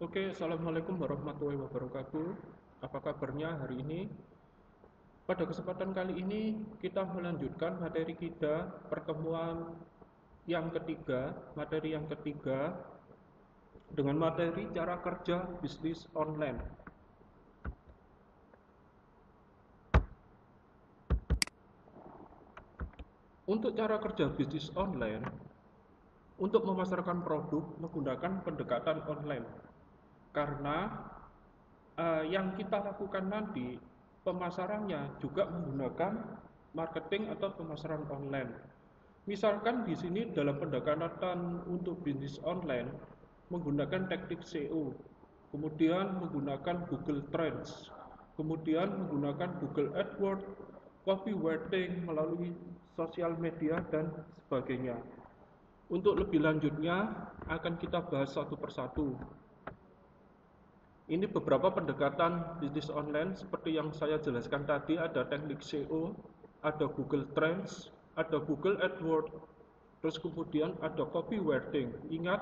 Oke, assalamualaikum warahmatullahi wabarakatuh. Apa kabarnya hari ini? Pada kesempatan kali ini kita melanjutkan materi kita pertemuan yang ketiga, dengan materi cara kerja bisnis online. Untuk cara kerja bisnis online, untuk memasarkan produk menggunakan pendekatan online. Karena yang kita lakukan nanti pemasarannya juga menggunakan marketing atau pemasaran online. Misalkan di sini dalam pendekatan untuk bisnis online menggunakan teknik SEO, kemudian menggunakan Google Trends, kemudian menggunakan Google AdWords, copywriting melalui sosial media dan sebagainya. Untuk lebih lanjutnya akan kita bahas satu persatu. Ini beberapa pendekatan bisnis online seperti yang saya jelaskan tadi, ada teknik SEO, ada Google Trends, ada Google AdWords, terus kemudian ada copywriting. Ingat,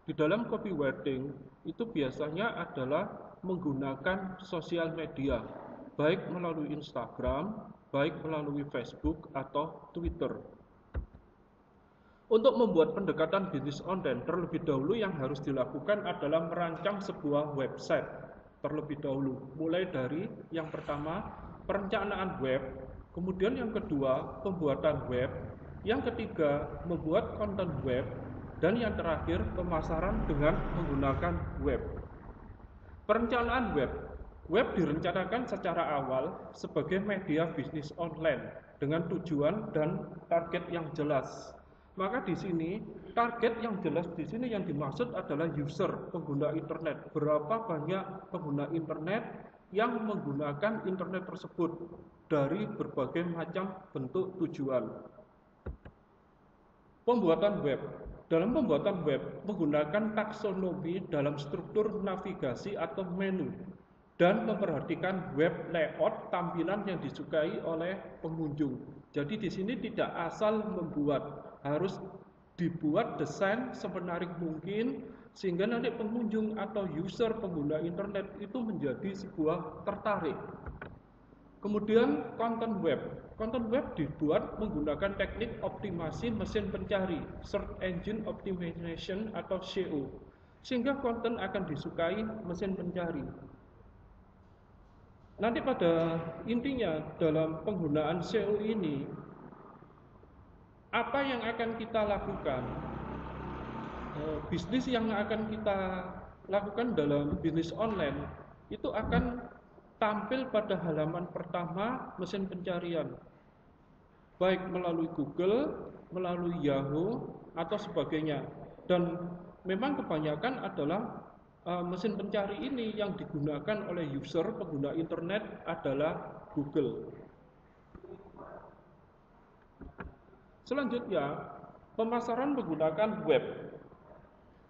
di dalam copywriting itu biasanya adalah menggunakan sosial media, baik melalui Instagram, baik melalui Facebook atau Twitter. Untuk membuat pendekatan bisnis online, terlebih dahulu yang harus dilakukan adalah merancang sebuah website terlebih dahulu. Mulai dari yang pertama, perencanaan web, kemudian yang kedua, pembuatan web, yang ketiga, membuat konten web, dan yang terakhir, pemasaran dengan menggunakan web. Perencanaan web. Web direncanakan secara awal sebagai media bisnis online dengan tujuan dan target yang jelas. Maka di sini target yang jelas di sini yang dimaksud adalah user, pengguna internet. Berapa banyak pengguna internet yang menggunakan internet tersebut dari berbagai macam bentuk tujuan. Pembuatan web. Dalam pembuatan web menggunakan taksonomi dalam struktur navigasi atau menu dan memperhatikan web layout tampilan yang disukai oleh pengunjung. Jadi di sini tidak asal membuat, harus dibuat desain semenarik mungkin sehingga nanti pengunjung atau user pengguna internet itu menjadi sebuah tertarik. Kemudian konten web. Konten web dibuat menggunakan teknik optimasi mesin pencari, Search Engine Optimization atau SEO, sehingga konten akan disukai mesin pencari. Nanti pada intinya dalam penggunaan SEO ini, apa yang akan kita lakukan? Bisnis yang akan kita lakukan dalam bisnis online itu akan tampil pada halaman pertama mesin pencarian, baik melalui Google, melalui Yahoo, atau sebagainya. Dan memang kebanyakan adalah mesin pencari ini yang digunakan oleh user pengguna internet adalah Google. Selanjutnya, pemasaran menggunakan web,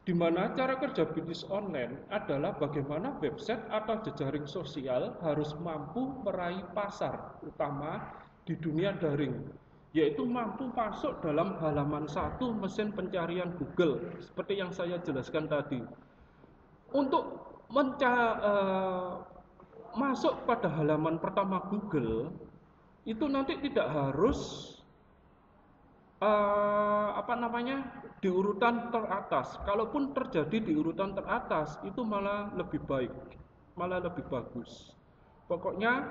di mana cara kerja bisnis online adalah bagaimana website atau jejaring sosial harus mampu meraih pasar utama di dunia daring, yaitu mampu masuk dalam halaman satu mesin pencarian Google, seperti yang saya jelaskan tadi. Untuk masuk pada halaman pertama Google, itu nanti tidak harus di urutan teratas. Kalaupun terjadi di urutan teratas, itu malah lebih baik, malah lebih bagus. Pokoknya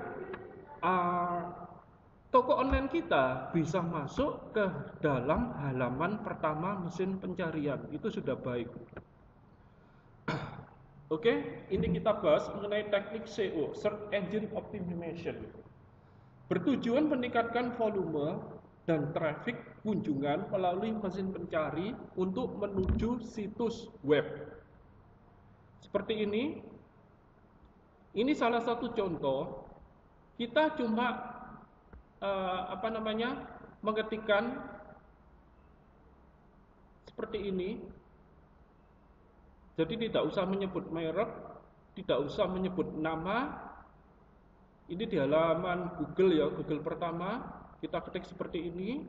toko online kita bisa masuk ke dalam halaman pertama mesin pencarian, itu sudah baik. Oke, ini kita bahas mengenai teknik SEO, Search Engine Optimization. Bertujuan meningkatkan volume dan traffic kunjungan melalui mesin pencari untuk menuju situs web. Seperti ini salah satu contoh. Kita cuma mengetikkan seperti ini. Jadi tidak usah menyebut merek, tidak usah menyebut nama. Ini di halaman Google ya, Google pertama. Kita ketik seperti ini,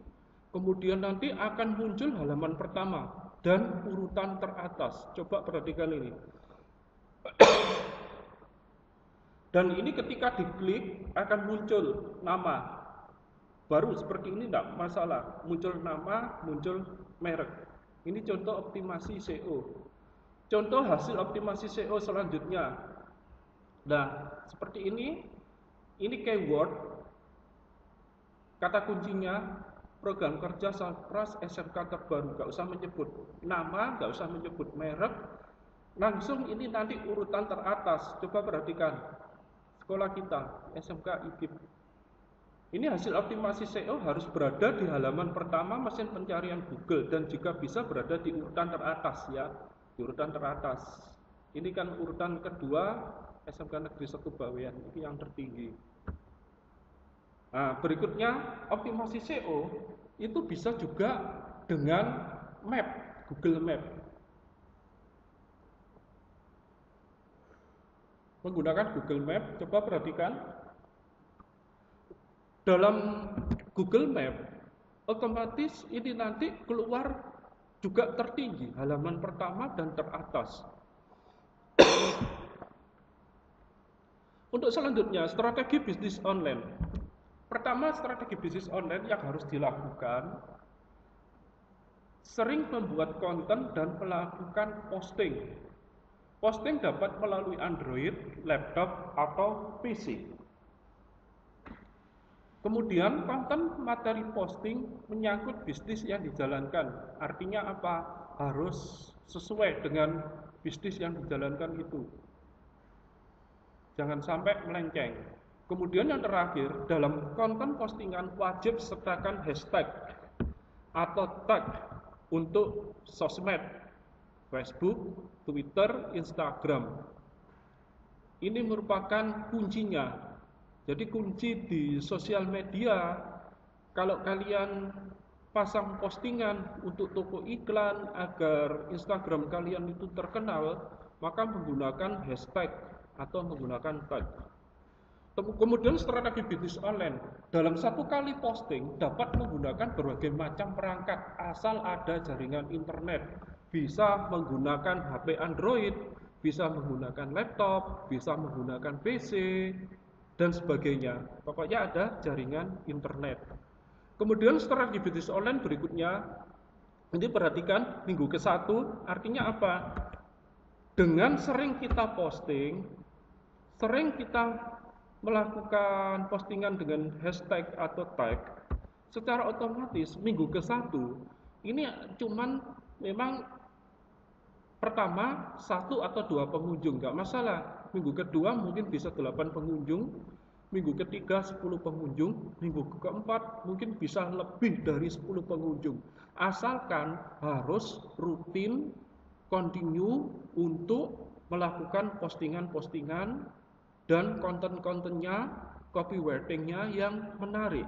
kemudian nanti akan muncul halaman pertama dan urutan teratas. Coba perhatikan ini. Dan ini ketika diklik akan muncul nama. Baru seperti ini tidak masalah, muncul nama, muncul merek. Ini contoh optimasi SEO. Contoh hasil optimasi SEO selanjutnya. Nah, seperti ini keyword, kata kuncinya program kerja Safras SMK terbaru. Gak usah menyebut nama, gak usah menyebut merek, langsung ini nanti urutan teratas. Coba perhatikan, sekolah kita, SMK IGIP. Ini hasil optimasi SEO harus berada di halaman pertama mesin pencarian Google dan jika bisa berada di urutan teratas ya, di urutan teratas. Ini kan urutan kedua SMK Negeri 1 Bawean, ini yang tertinggi. Nah, berikutnya optimasi SEO itu bisa juga dengan map, Google Map. Menggunakan Google Map, coba perhatikan. Dalam Google Map, otomatis ini nanti keluar juga tertinggi, halaman pertama dan teratas. Untuk selanjutnya, strategi bisnis online. Pertama, strategi bisnis online yang harus dilakukan, sering membuat konten dan melakukan posting. Posting dapat melalui Android, laptop, atau PC. Kemudian konten materi posting menyangkut bisnis yang dijalankan. Artinya apa? Harus sesuai dengan bisnis yang dijalankan itu. Jangan sampai melenceng. Kemudian yang terakhir, dalam konten postingan wajib sertakan hashtag atau tag untuk sosmed, Facebook, Twitter, Instagram. Ini merupakan kuncinya. Jadi kunci di sosial media, kalau kalian pasang postingan untuk toko iklan agar Instagram kalian itu terkenal, maka menggunakan hashtag atau menggunakan tag. Kemudian strategi bisnis online, dalam satu kali posting dapat menggunakan berbagai macam perangkat asal ada jaringan internet. Bisa menggunakan HP Android, bisa menggunakan laptop, bisa menggunakan PC, dan sebagainya. Pokoknya ada jaringan internet. Kemudian strategi bisnis online berikutnya, ini perhatikan minggu ke-1, artinya apa? Dengan sering kita posting, sering kita melakukan postingan dengan hashtag atau tag, secara otomatis minggu ke-1 ini cuman memang pertama 1 atau 2 pengunjung, nggak masalah. Minggu kedua mungkin bisa 8 pengunjung, minggu ketiga 10 pengunjung, minggu keempat mungkin bisa lebih dari 10 pengunjung. Asalkan harus rutin, continue untuk melakukan postingan-postingan dan konten-kontennya, copywriting-nya yang menarik.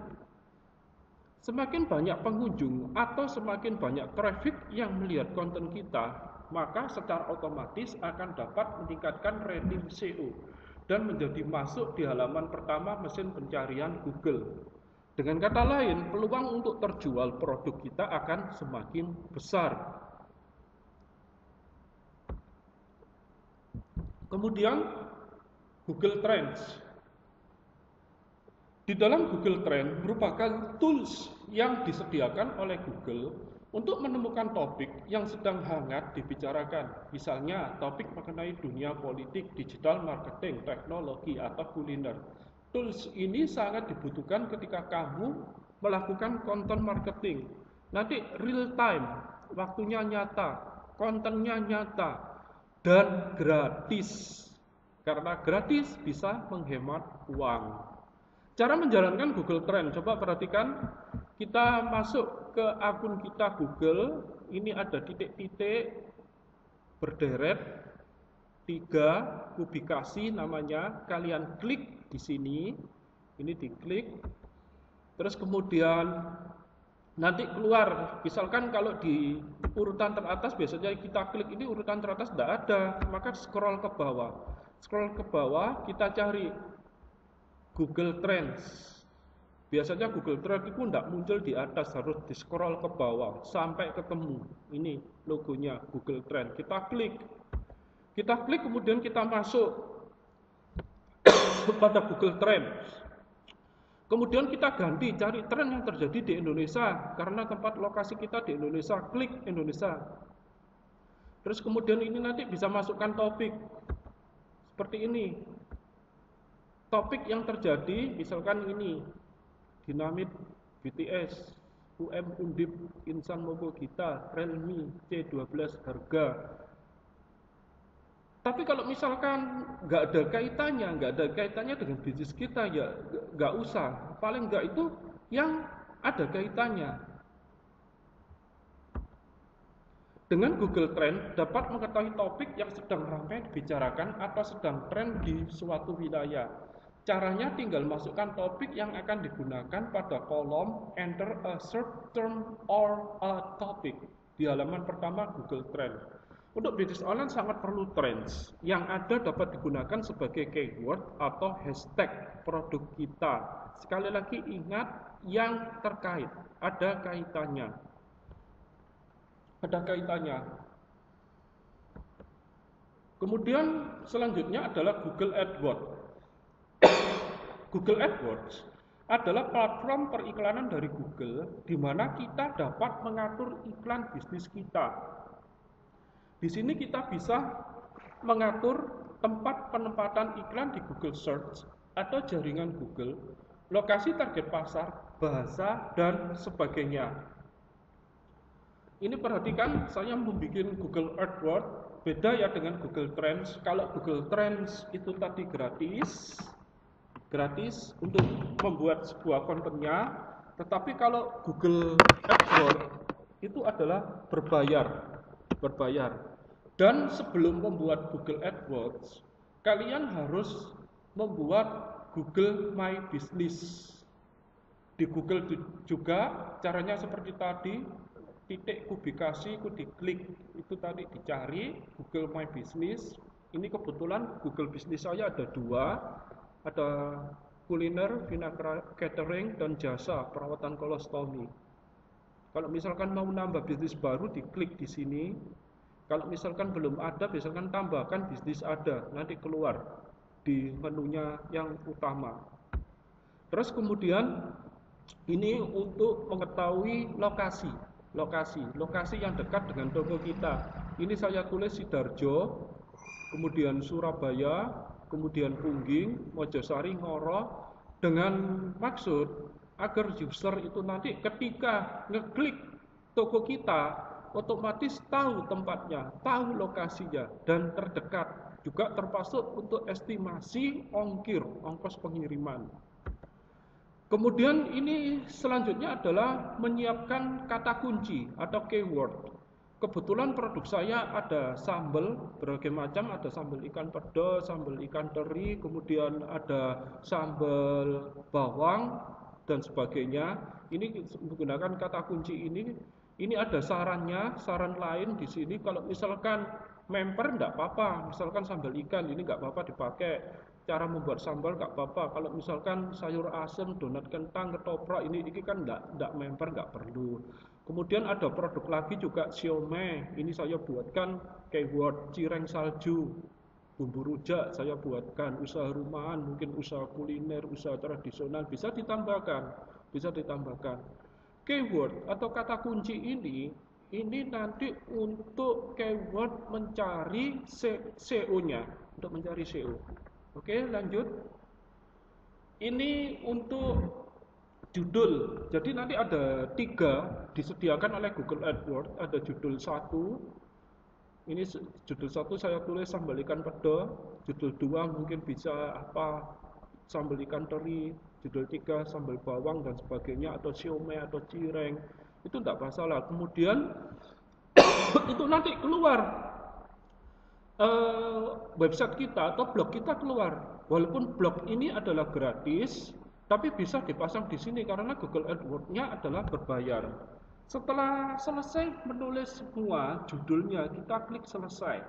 Semakin banyak pengunjung atau semakin banyak traffic yang melihat konten kita, maka secara otomatis akan dapat meningkatkan rating SEO dan menjadi masuk di halaman pertama mesin pencarian Google. Dengan kata lain, peluang untuk terjual produk kita akan semakin besar. Kemudian Google Trends. Di dalam Google Trends merupakan tools yang disediakan oleh Google untuk menemukan topik yang sedang hangat dibicarakan, misalnya topik mengenai dunia politik, digital marketing, teknologi, atau kuliner. Tools ini sangat dibutuhkan ketika kamu melakukan konten marketing. Nanti real time, waktunya nyata, kontennya nyata, dan gratis. Karena gratis bisa menghemat uang. Cara menjalankan Google Trend, coba perhatikan. Kita masuk ke akun kita Google, ini ada titik-titik berderet, 3 publikasi namanya, kalian klik di sini, ini diklik, terus kemudian nanti keluar, misalkan kalau di urutan teratas biasanya kita klik ini urutan teratas tidak ada, maka scroll ke bawah. Scroll ke bawah, kita cari Google Trends. Biasanya Google Trends itu tidak muncul di atas, harus di scroll ke bawah sampai ketemu. Ini logonya Google Trends. Kita klik. Kita klik kemudian kita masuk pada Google Trends. Kemudian kita ganti cari tren yang terjadi di Indonesia karena tempat lokasi kita di Indonesia, klik Indonesia. Terus kemudian ini nanti bisa masukkan topik seperti ini. Topik yang terjadi misalkan ini dinamit BTS, Undip, Insan Mobo Gita, Realme C12 harga. Tapi kalau misalkan nggak ada kaitannya dengan bisnis kita, ya nggak usah. Paling nggak itu yang ada kaitannya. Dengan Google Trend dapat mengetahui topik yang sedang ramai dibicarakan atau sedang tren di suatu wilayah. Caranya tinggal masukkan topik yang akan digunakan pada kolom enter a search term or a topic di halaman pertama Google Trend. Untuk bisnis online sangat perlu trends yang ada dapat digunakan sebagai keyword atau hashtag produk kita. Sekali lagi ingat yang terkait, ada kaitannya. Ada kaitannya. Kemudian selanjutnya adalah Google AdWords. Google AdWords adalah platform periklanan dari Google di mana kita dapat mengatur iklan bisnis kita. Di sini kita bisa mengatur tempat penempatan iklan di Google Search atau jaringan Google, lokasi target pasar, bahasa, dan sebagainya. Ini perhatikan, saya membuat Google AdWords, beda ya dengan Google Trends. Kalau Google Trends itu tadi gratis untuk membuat sebuah kontennya, tetapi kalau Google AdWords itu adalah berbayar. Dan sebelum membuat Google AdWords, kalian harus membuat Google My Business. Di Google juga caranya seperti tadi, titik kubikasi itu diklik, itu tadi dicari Google My Business. Ini kebetulan Google Business saya ada dua, ada kuliner, catering, dan jasa perawatan kolostomi. Kalau misalkan mau nambah bisnis baru, diklik di sini. Kalau misalkan belum ada, misalkan tambahkan bisnis ada, nanti keluar di menunya yang utama. Terus kemudian ini untuk mengetahui lokasi yang dekat dengan toko kita. Ini saya tulis Sidoarjo, kemudian Surabaya, kemudian Pungging, Mojosari, Ngoro, dengan maksud agar user itu nanti ketika ngeklik toko kita otomatis tahu tempatnya, tahu lokasinya, dan terdekat. Juga termasuk untuk estimasi ongkos pengiriman. Kemudian ini selanjutnya adalah menyiapkan kata kunci atau keyword. Kebetulan produk saya ada sambal berbagai macam, ada sambal ikan pedas, sambal ikan teri, kemudian ada sambal bawang dan sebagainya. Ini menggunakan kata kunci ini. Ini ada sarannya, saran lain di sini. Kalau misalkan member enggak apa-apa, misalkan sambal ikan ini enggak apa-apa dipakai. Cara membuat sambal enggak apa-apa. Kalau misalkan sayur asem, donat kentang, ketoprak ini kan enggak member, enggak perlu. Kemudian ada produk lagi juga siomay. Ini saya buatkan keyword cireng salju. Bumbu rujak saya buatkan, usaha rumahan, mungkin usaha kuliner, usaha tradisional bisa ditambahkan, Keyword atau kata kunci ini nanti untuk keyword mencari SEO-nya, untuk mencari SEO. Oke, lanjut. Ini untuk judul. Jadi nanti ada 3 disediakan oleh Google AdWords. Ada judul 1. Ini judul 1 saya tulis sambal ikan peda. Judul 2 mungkin bisa apa? Sambal ikan teri. Judul 3 sambal bawang dan sebagainya, atau siomay atau cireng, itu tidak masalah. Kemudian itu nanti keluar website kita atau blog kita keluar. Walaupun blog ini adalah gratis, tapi bisa dipasang di sini karena Google AdWords-nya adalah berbayar. Setelah selesai menulis semua judulnya, kita klik selesai.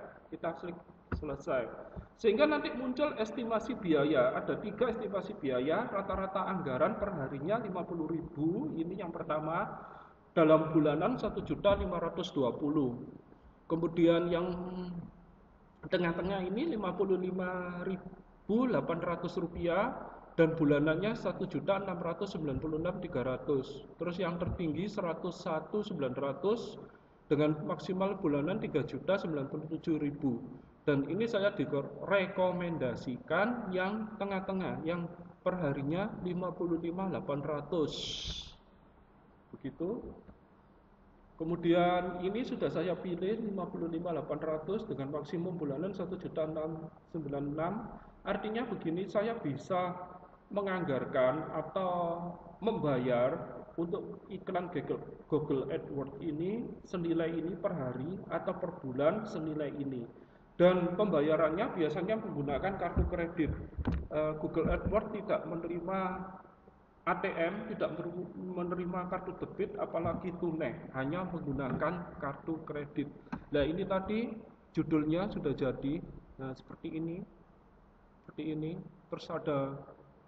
Sehingga nanti muncul estimasi biaya. Ada 3 estimasi biaya, rata-rata anggaran per harinya 50.000. Ini yang pertama. Dalam bulanan 1.520.000. Kemudian yang Tengah-tengah ini Rp55.800 dan bulanannya 1.696.300. Terus yang tertinggi 101.900 dengan maksimal bulanan 3.097.000. Dan ini saya direkomendasikan yang tengah-tengah, yang perharinya 55.800. Begitu. Kemudian ini sudah saya pilih 55.800 dengan maksimum bulanan 1.696. Artinya begini, saya bisa menganggarkan atau membayar untuk iklan Google AdWords ini senilai ini per hari atau per bulan senilai ini. Dan pembayarannya biasanya menggunakan kartu kredit. Google AdWords tidak menerima ATM, tidak menerima kartu debit apalagi tunai, hanya menggunakan kartu kredit. Nah, ini tadi judulnya sudah jadi. Nah, seperti ini. Terus ada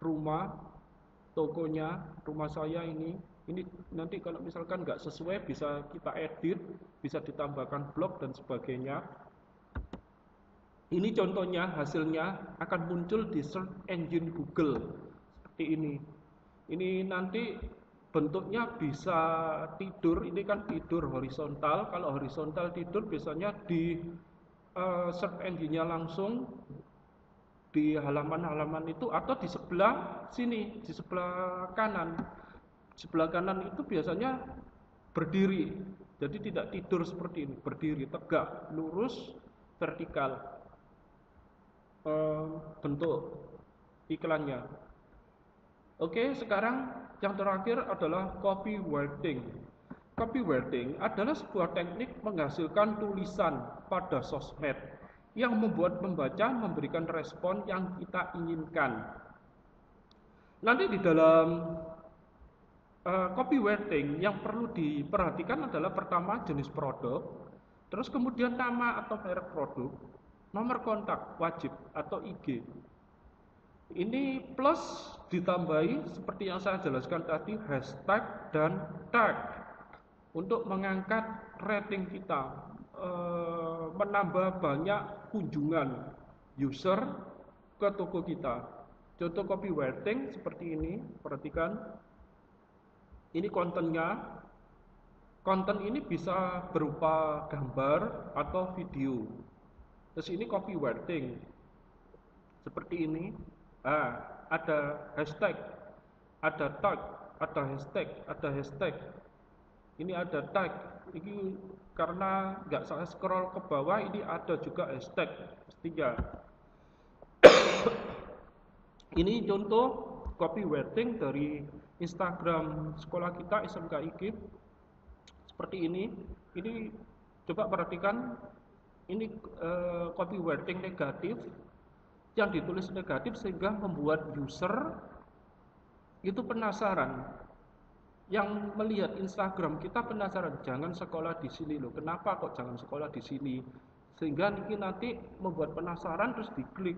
rumah, tokonya, rumah saya ini. Ini nanti kalau misalkan nggak sesuai bisa kita edit, bisa ditambahkan blog dan sebagainya. Ini contohnya, hasilnya akan muncul di search engine Google seperti ini. Ini nanti bentuknya bisa tidur, ini kan tidur horizontal. Kalau horizontal tidur biasanya di search engine-nya langsung di halaman-halaman itu atau di sebelah sini, di sebelah kanan. Sebelah kanan itu biasanya berdiri, jadi tidak tidur seperti ini, berdiri tegak, lurus, vertikal bentuk iklannya. Oke, sekarang yang terakhir adalah copywriting. Copywriting adalah sebuah teknik menghasilkan tulisan pada sosmed yang membuat pembaca memberikan respon yang kita inginkan. Nanti di dalam copywriting yang perlu diperhatikan adalah pertama jenis produk, terus kemudian nama atau merek produk, nomor kontak wajib atau IG. Ini plus ditambahi seperti yang saya jelaskan tadi, hashtag dan tag untuk mengangkat rating kita, menambah banyak kunjungan user ke toko kita. Contoh copywriting seperti ini, perhatikan. Ini kontennya. Konten ini bisa berupa gambar atau video. Terus ini copywriting seperti ini. Ada hashtag, ada tag, ada hashtag. Ini ada tag. Ini karena nggak saya scroll ke bawah, ini ada juga hashtag pastinya. Ini contoh copywriting dari Instagram sekolah kita SMK IKIP seperti ini. Ini coba perhatikan, ini copywriting negatif yang ditulis negatif sehingga membuat user itu penasaran. Yang melihat Instagram kita penasaran, jangan sekolah di sini loh. Kenapa kok jangan sekolah di sini? Sehingga ini nanti membuat penasaran terus diklik.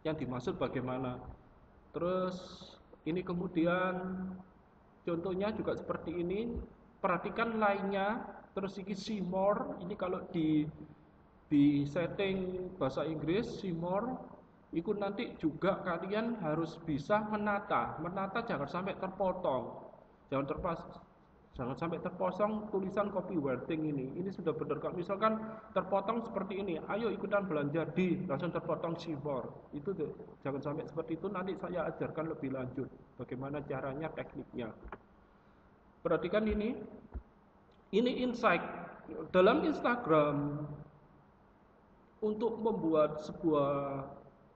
Yang dimaksud bagaimana? Terus ini kemudian contohnya juga seperti ini. Perhatikan lainnya. Terus ini see more. Ini kalau di setting bahasa Inggris see more, itu nanti juga kalian harus bisa menata jangan sampai terpotong, jangan sampai terpotong tulisan copywriting ini sudah benar. Kalau misalkan terpotong seperti ini, ayo ikutan belanja di, langsung terpotong see more, itu jangan sampai seperti itu. Nanti saya ajarkan lebih lanjut bagaimana caranya, tekniknya. Perhatikan ini insight dalam Instagram. Untuk membuat sebuah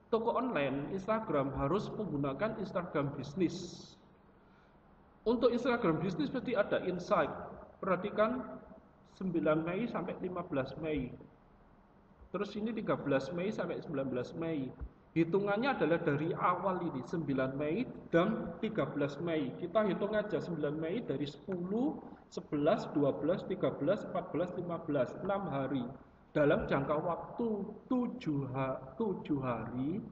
toko online, Instagram harus menggunakan Instagram bisnis. Untuk Instagram bisnis berarti ada insight. Perhatikan 9 Mei sampai 15 Mei. Terus ini 13 Mei sampai 19 Mei. Hitungannya adalah dari awal ini 9 Mei dan 13 Mei. Kita hitung aja 9 Mei dari 10, 11, 12, 13, 14, 15, 6 hari. Dalam jangka waktu 7 hari,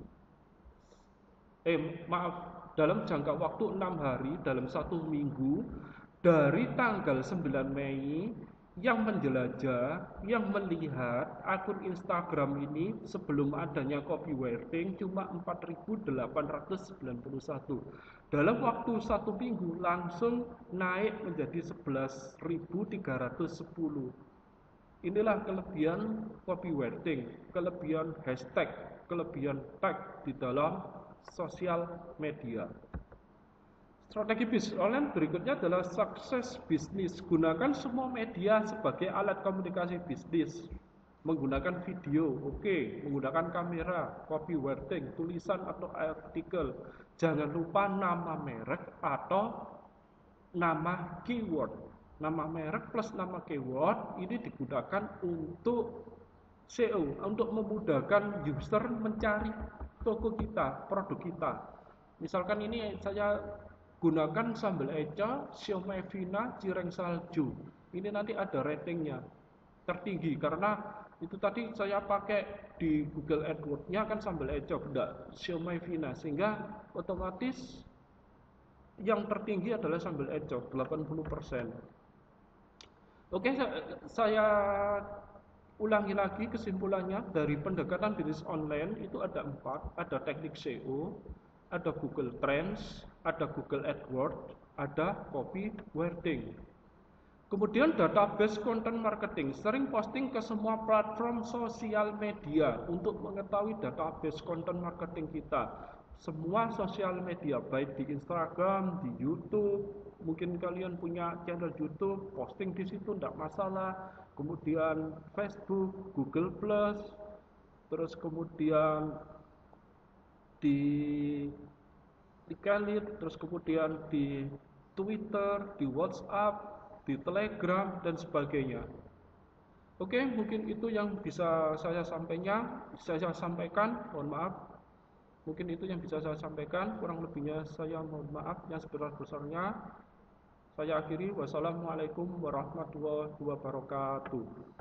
dalam jangka waktu 6 hari, dalam 1 minggu, dari tanggal 9 Mei yang menjelajah, yang melihat akun Instagram ini sebelum adanya copywriting cuma 4.891. Dalam waktu 1 minggu langsung naik menjadi 11.310. Inilah kelebihan copywriting, kelebihan hashtag, kelebihan tag di dalam sosial media. Strategi bisnis online berikutnya adalah sukses bisnis. Gunakan semua media sebagai alat komunikasi bisnis. Menggunakan video, oke. Menggunakan kamera, copywriting, tulisan atau artikel. Jangan lupa nama merek atau nama keyword. Nama merek plus nama keyword ini digunakan untuk SEO, untuk memudahkan user mencari toko kita, produk kita. Misalkan ini saya gunakan sambal eca, siomay Vina, cireng salju. Ini nanti ada ratingnya tertinggi karena itu tadi saya pakai di Google AdWords-nya kan sambal eca, enggak siomay Vina, sehingga otomatis yang tertinggi adalah sambal eca 80%. Oke, saya ulangi lagi kesimpulannya dari pendekatan bisnis online itu ada 4, ada teknik SEO, ada Google Trends, ada Google AdWords, ada copywriting. Kemudian database content marketing, sering posting ke semua platform sosial media untuk mengetahui database content marketing kita. Semua sosial media, baik di Instagram, di YouTube, mungkin kalian punya channel YouTube, posting di situ tidak masalah. Kemudian Facebook, Google Plus, terus kemudian di Kalit, terus kemudian di Twitter, di WhatsApp, di Telegram dan sebagainya. Oke, mungkin itu yang bisa saya sampaikan. Mohon maaf. Mungkin itu yang bisa saya sampaikan. Kurang lebihnya saya mohon maaf yang sebesar-besarnya. Saya akhiri. Wassalamualaikum warahmatullahi wabarakatuh.